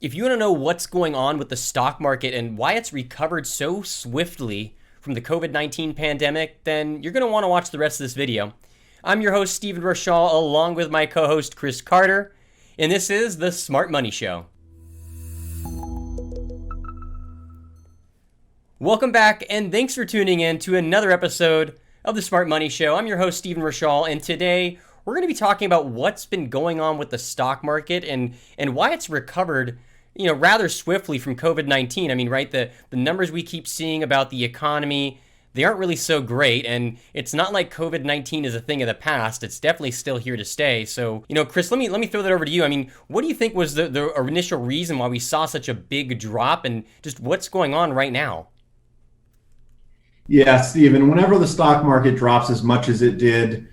If you want to know what's going on with the stock market and why it's recovered so swiftly from the COVID-19 pandemic, then you're going to want to watch the rest of this video. I'm your host, Stephen Rochal, along with my co-host, Chris Carter, and this is the Smart Money Show. Welcome back, and thanks for tuning in to another episode of the Smart Money Show. I'm your host, Stephen Rochal, and today we're going to be talking about what's been going on with the stock market and why it's recovered rather swiftly from COVID-19. I mean, right, the numbers we keep seeing about the economy, they aren't really so great, and it's not like COVID-19 is a thing of the past. It's definitely still here to stay. So, Chris, let me throw that over to you. I mean, what do you think was the initial reason why we saw such a big drop, and just what's going on right now? Yeah, Stephen, whenever the stock market drops as much as it did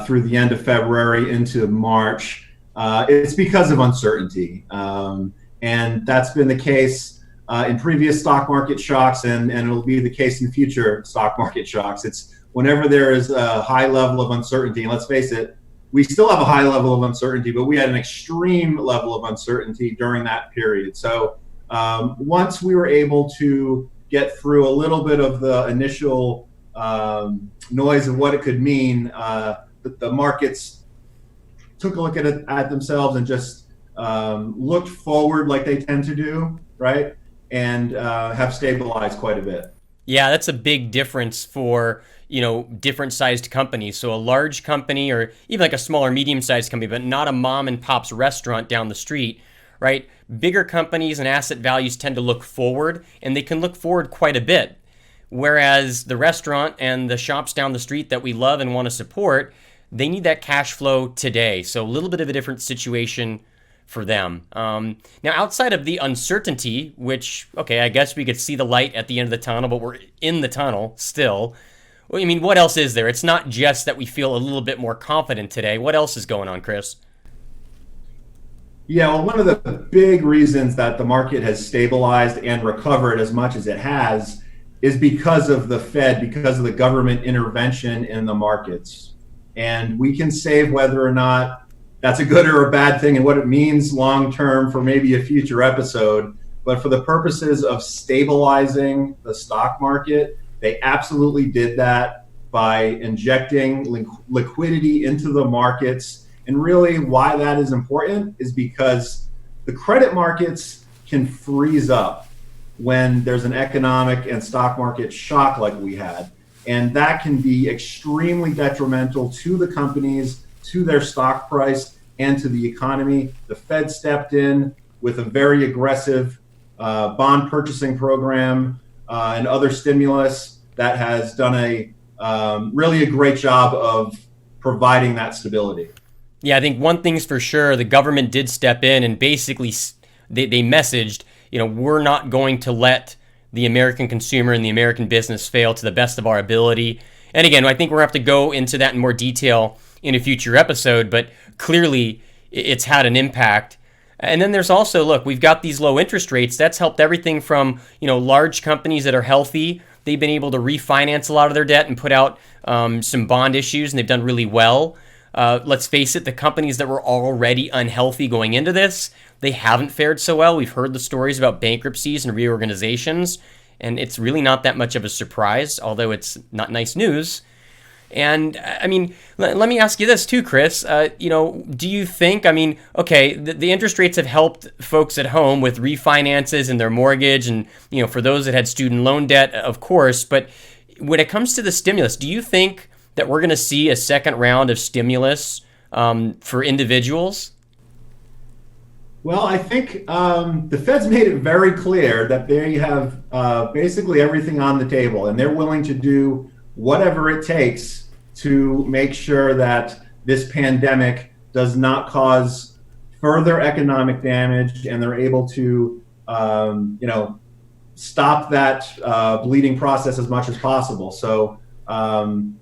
through the end of February into March, it's because of uncertainty. And that's been the case in previous stock market shocks, and it'll be the case in future stock market shocks. It's whenever there is a high level of uncertainty, and let's face it, we still have a high level of uncertainty, but we had an extreme level of uncertainty during that period. So once we were able to get through a little bit of the initial noise of what it could mean, the markets took a look at themselves and just looked forward like they tend to do, right? And have stabilized quite a bit. Yeah, that's a big difference for, different sized companies. So a large company or even like a smaller, medium-sized company, but not a mom and pop's restaurant down the street, right? Bigger companies and asset values tend to look forward, and they can look forward quite a bit. Whereas the restaurant and the shops down the street that we love and want to support, they need that cash flow today. So a little bit of a different situation for them. Now, outside of the uncertainty, which, okay, I guess we could see the light at the end of the tunnel, but we're in the tunnel still. Well, I mean, what else is there? It's not just that we feel a little bit more confident today. What else is going on, Chris? Yeah, well, one of the big reasons that the market has stabilized and recovered as much as it has is because of the Fed, because of the government intervention in the markets. And we can say whether or not that's a good or a bad thing and what it means long-term for maybe a future episode. But for the purposes of stabilizing the stock market, they absolutely did that by injecting liquidity into the markets. And really why that is important is because the credit markets can freeze up when there's an economic and stock market shock like we had. And that can be extremely detrimental to the companies, to their stock price, and to the economy. The Fed stepped in with a very aggressive bond purchasing program and other stimulus that has done really a great job of providing that stability. Yeah, I think one thing's for sure, the government did step in and basically they messaged, we're not going to let the American consumer and the American business fail to the best of our ability. And again, I think we're going to have to go into that in more detail in a future episode, but clearly it's had an impact. And then there's also, look, we've got these low interest rates. That's helped everything from, large companies that are healthy. They've been able to refinance a lot of their debt and put out some bond issues, and they've done really well. Let's face it, the companies that were already unhealthy going into this, they haven't fared so well. We've heard the stories about bankruptcies and reorganizations, and it's really not that much of a surprise, although it's not nice news. And I mean, let me ask you this too, Chris. Do you think, okay, the interest rates have helped folks at home with refinances and their mortgage and, for those that had student loan debt, of course. But when it comes to the stimulus, do you think that we're going to see a second round of stimulus for individuals? Well, I think the Fed's made it very clear that they have basically everything on the table, and they're willing to do whatever it takes to make sure that this pandemic does not cause further economic damage, and they're able to, stop that bleeding process as much as possible. So, I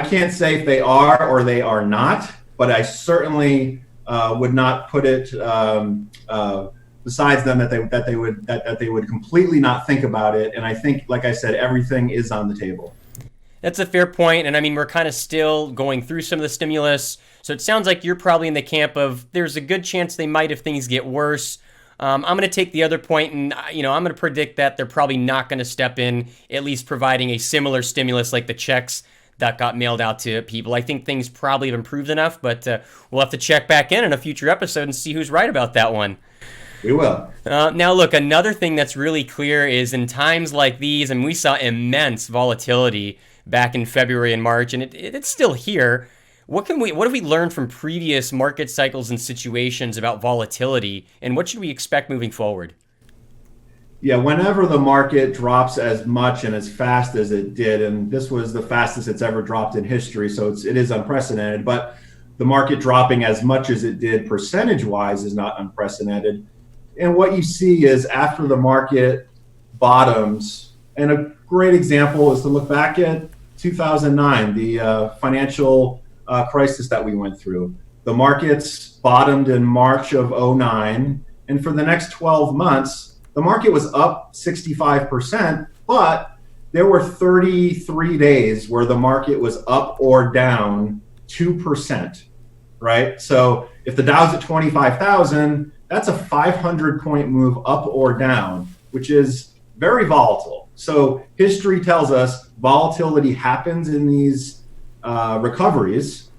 can't say if they are or they are not, but I certainly would not put it besides them that they would completely not think about it. And I think, like I said, everything is on the table. That's a fair point. And I mean, we're kind of still going through some of the stimulus. So it sounds like you're probably in the camp of there's a good chance they might if things get worse. I'm going to take the other point, and I'm going to predict that they're probably not going to step in, at least providing a similar stimulus like the checks that got mailed out to people. I think things probably have improved enough, but we'll have to check back in a future episode and see who's right about that one. We will. Now, look, another thing that's really clear is in times like these, and we saw immense volatility back in February and March, and it's still here. What have we learned from previous market cycles and situations about volatility, and what should we expect moving forward? Yeah, whenever the market drops as much and as fast as it did, and this was the fastest it's ever dropped in history, so it is unprecedented, but the market dropping as much as it did percentage-wise is not unprecedented. And what you see is after the market bottoms, and a great example is to look back at 2009, the financial crisis that we went through. The markets bottomed in March of 09, and for the next 12 months, the market was up 65%, but there were 33 days where the market was up or down 2%, right? So if the Dow's at 25,000, that's a 500-point move up or down, which is very volatile. So history tells us volatility happens in these recoveries,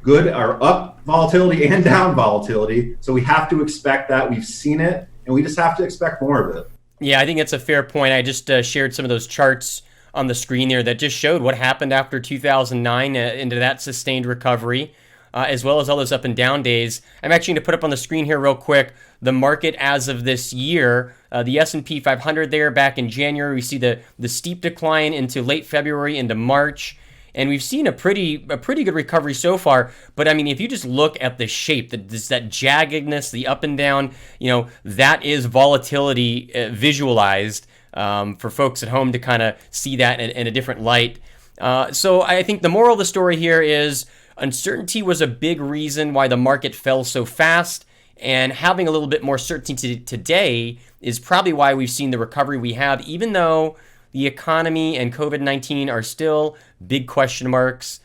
good or up volatility and down volatility. So we have to expect that. We've seen it, and we just have to expect more of it. Yeah, I think it's a fair point. I just shared some of those charts on the screen there that just showed what happened after 2009 into that sustained recovery, as well as all those up and down days. I'm actually going to put up on the screen here real quick the market as of this year. The S&P 500 there back in January, we see the steep decline into late February into March. And we've seen a pretty good recovery so far. But I mean, if you just look at the shape, that jaggedness, the up and down, that is volatility visualized for folks at home to kind of see that in a different light. So I think the moral of the story here is uncertainty was a big reason why the market fell so fast. And having a little bit more certainty today is probably why we've seen the recovery we have, even though the economy and COVID-19 are still big question marks.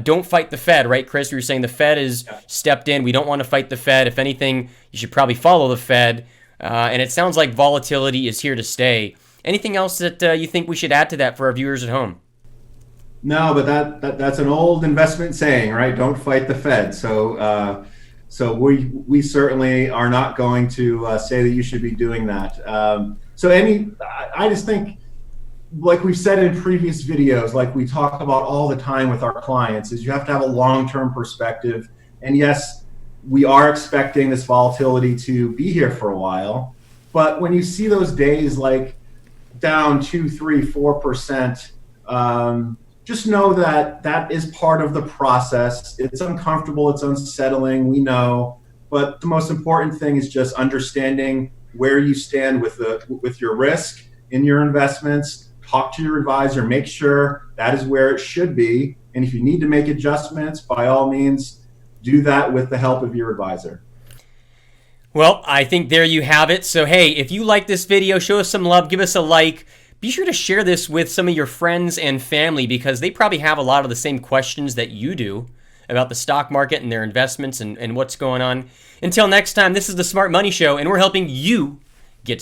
Don't fight the Fed, right, Chris? You were saying the Fed has stepped in. We don't want to fight the Fed. If anything, you should probably follow the Fed. And it sounds like volatility is here to stay. Anything else that you think we should add to that for our viewers at home? No, but that's an old investment saying, right? Don't fight the Fed. So we certainly are not going to say that you should be doing that. I just think, like we've said in previous videos, like we talk about all the time with our clients, is you have to have a long-term perspective. And yes, we are expecting this volatility to be here for a while. But when you see those days like down 2, 3, 4%, just know that that is part of the process. It's uncomfortable, it's unsettling, we know. But the most important thing is just understanding where you stand with your risk in your investments. Talk to your advisor, make sure that is where it should be. And if you need to make adjustments, by all means, do that with the help of your advisor. Well, I think there you have it. So, hey, if you like this video, show us some love, give us a like. Be sure to share this with some of your friends and family because they probably have a lot of the same questions that you do about the stock market and their investments and what's going on. Until next time, this is the Smart Money Show, and we're helping you get